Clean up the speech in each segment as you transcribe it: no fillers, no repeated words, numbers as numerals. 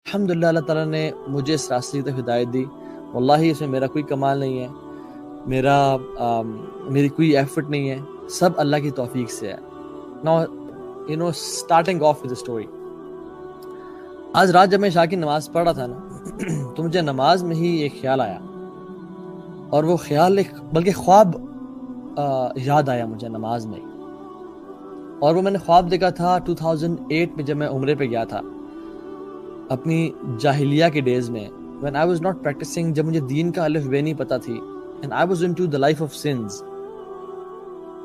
الحمدللہ اللہ تعالیٰ نے مجھے اس راستے کی طرف ہدایت دی. واللہ اس میں میرا کوئی کمال نہیں ہے, میری کوئی ایفرٹ نہیں ہے, سب اللہ کی توفیق سے ہے. Now starting off with the story. آج رات جب میں عشاء کی نماز پڑھ رہا تھا نا تو مجھے نماز میں ہی ایک خیال آیا, اور وہ خیال بلکہ خواب یاد آیا مجھے نماز میں. اور وہ میں نے خواب دیکھا تھا 2008 میں جب میں عمرے پہ گیا تھا اپنی جاہلیہ کے ڈیز میں, when I was not practicing, جب مجھے دین کا الف بے نہیں پتہ تھی, and I was into the life of sins.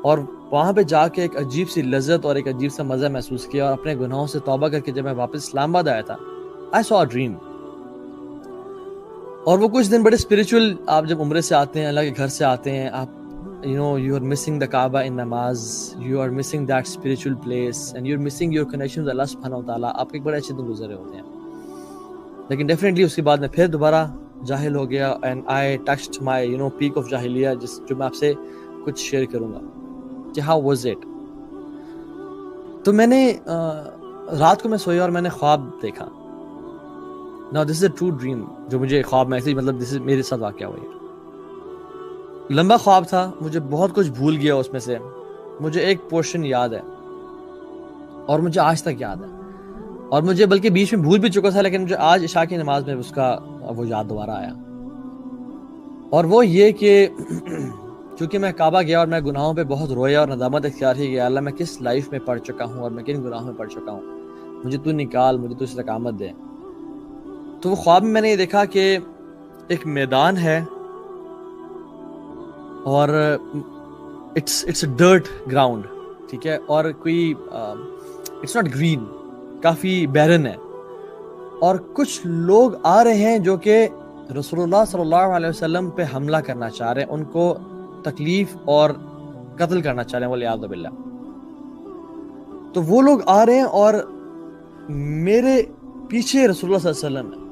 اور وہاں پہ جا کے ایک عجیب سی لذت اور ایک عجیب سا مزہ محسوس کیا, اور اپنے گناہوں سے توبہ کر کے جب میں واپس اسلام آباد آیا تھا I saw a dream. اور وہ کچھ دن بڑے اسپریچول, آپ جب عمرے سے آتے ہیں, اللہ کے گھر سے آتے ہیں, آپ you are missing the Kaaba in namaz, you are missing that spiritual place, and you're missing your connection with Allah subhanahu wa ta'ala. آپ کے ایک بڑے اچھے دن گزرے ہوتے ہیں. لیکن ڈیفینیٹلی اس کے بعد میں پھر دوبارہ جاہل ہو گیا, and I touched my peak of جاہلیہ, جو میں آپ سے کچھ شیئر کروں گا کہ how was it. تو میں نے رات کو میں سویا اور میں نے خواب دیکھا. Now this is a true dream, جو مجھے خواب میں ایسے مطلب this is میرے ساتھ واقعہ ہوا. لمبا خواب تھا, مجھے بہت کچھ بھول گیا اس میں سے, مجھے ایک پورشن یاد ہے اور مجھے آج تک یاد ہے, اور مجھے بلکہ بیچ میں بھول بھی چکا تھا, لیکن مجھے آج عشاء کی نماز میں اس کا وہ یاد دوبارہ آیا. اور وہ یہ کہ چونکہ میں کعبہ گیا اور میں گناہوں پہ بہت رویا اور ندامت اختیار ہی گیا, اللہ میں کس لائف میں پڑ چکا ہوں اور میں کن گناہوں میں پڑ چکا ہوں, مجھے تو نکال, مجھے تو استقامت دے. تو وہ خواب میں نے یہ دیکھا کہ ایک میدان ہے اور اٹس اے ڈرٹ گراؤنڈ, ٹھیک ہے, اور کوئی اٹس ناٹ گرین, کافی بیرن ہے, اور کچھ لوگ آ رہے ہیں جو کہ رسول اللہ صلی اللہ علیہ وسلم پہ حملہ کرنا چاہ رہے ہیں, ان کو تکلیف اور قتل کرنا چاہ رہے ہیں والعیاذ باللہ. تو وہ لوگ آ رہے ہیں اور میرے پیچھے رسول اللہ صلی اللہ علیہ وسلم ہے,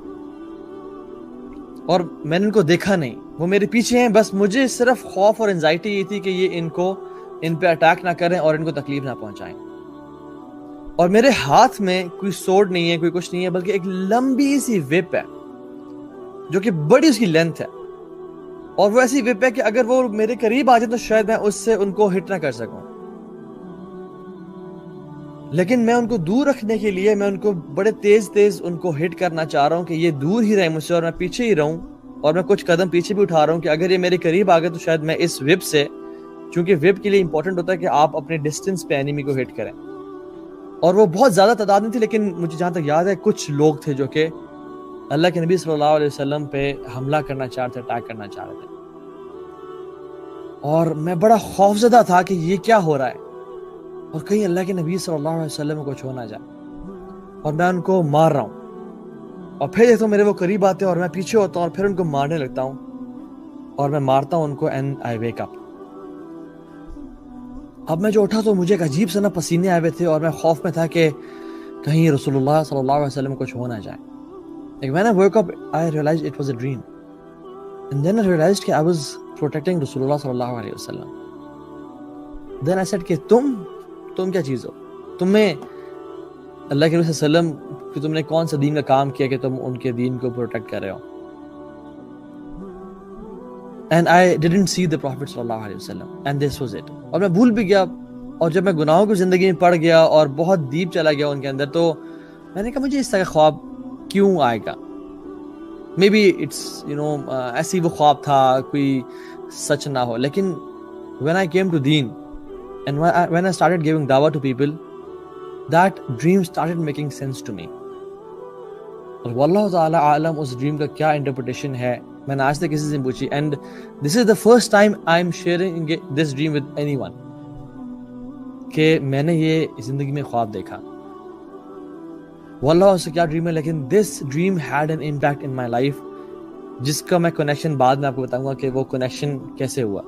اور میں نے ان کو دیکھا نہیں, وہ میرے پیچھے ہیں, بس مجھے صرف خوف اور انزائٹی یہ تھی کہ یہ ان پہ اٹیک نہ کریں اور ان کو تکلیف نہ پہنچائیں. اور میرے ہاتھ میں کوئی سورڈ نہیں ہے, کوئی کچھ نہیں ہے, بلکہ ایک لمبی سی وپ ہے جو کہ بڑی اس کی لینتھ ہے, اور وہ ایسی وپ ہے کہ اگر وہ میرے قریب آ جائے تو شاید میں اس سے ان کو ہٹ نہ کر سکوں, لیکن میں ان کو دور رکھنے کے لیے میں ان کو بڑے تیز ان کو ہٹ کرنا چاہ رہا ہوں کہ یہ دور ہی رہے مجھ سے اور میں پیچھے ہی رہوں, اور میں کچھ قدم پیچھے بھی اٹھا رہا ہوں کہ اگر یہ میرے قریب آ گئے تو شاید میں اس وپ سے, چونکہ وپ کے لیے امپورٹنٹ ہوتا ہے کہ آپ اپنے ڈسٹینس پہ اینیمی کو ہٹ کریں. اور وہ بہت زیادہ تعداد میں تھی, لیکن مجھے جہاں تک یاد ہے کچھ لوگ تھے جو کہ اللہ کے نبی صلی اللہ علیہ وسلم پہ حملہ کرنا چاہ رہے تھے, اٹیک کرنا چاہ رہے تھے. اور میں بڑا خوفزدہ تھا کہ یہ کیا ہو رہا ہے, اور کہیں اللہ کے نبی صلی اللہ علیہ وسلم کو کچھ ہو نہ جائے, اور میں ان کو مار رہا ہوں, اور پھر دیکھتا ہوں میرے وہ قریب آتے ہیں اور میں پیچھے ہوتا ہوں اور پھر ان کو مارنے لگتا ہوں, اور میں مارتا ہوں ان کو, اینڈ آئی ویک اپ. اب میں جو اٹھا تو مجھے ایک عجیب سا نا پسینے آئے ہوئے تھے, اور میں خوف میں تھا کہ کہیں رسول اللہ صلی اللہ علیہ وسلم کو کچھ ہو نہ جائے. Like when I woke up, I realized it was a dream, and then I realized کہ I was protecting رسول اللہ صلی اللہ علیہ وسلم. Then I said کہ تم کیا چیز ہو, تمہیں اللہ کے نبی صلی اللہ علیہ وسلم کہ تم نے کون سا دین کا کام کیا کہ تم ان کے دین کو پروٹیکٹ کر رہے ہو. And I didn't see the Prophet صلی اللہ علیہ وسلم, and this was it. اور میں بھول بھی گیا, اور جب میں گناہوں کی زندگی میں پڑ گیا اور بہت ڈیپ چلا گیا ان کے اندر, تو میں نے کہا مجھے اس طرح کا خواب کیوں آئے گا. مے بی اٹس ایسی وہ خواب تھا, کوئی سچ نہ ہو. لیکن when I came to deen and when I started giving dawah to people, that dream started making sense to me. اور واللہ تعالی عالم اس ڈریم کا کیا انٹرپریٹیشن ہے, میں نے آج تک کسی سے پوچھی, and this is the first time I am sharing this dream with any one, کہ میں نے یہ زندگی میں خواب دیکھا. واللہ اس سے کیا ڈریم ہے, لیکن this dream had an impact in my life, جس کا میں کنیکشن بعد میں آپ کو بتاؤں گا کہ وہ کنیکشن کیسے ہوا.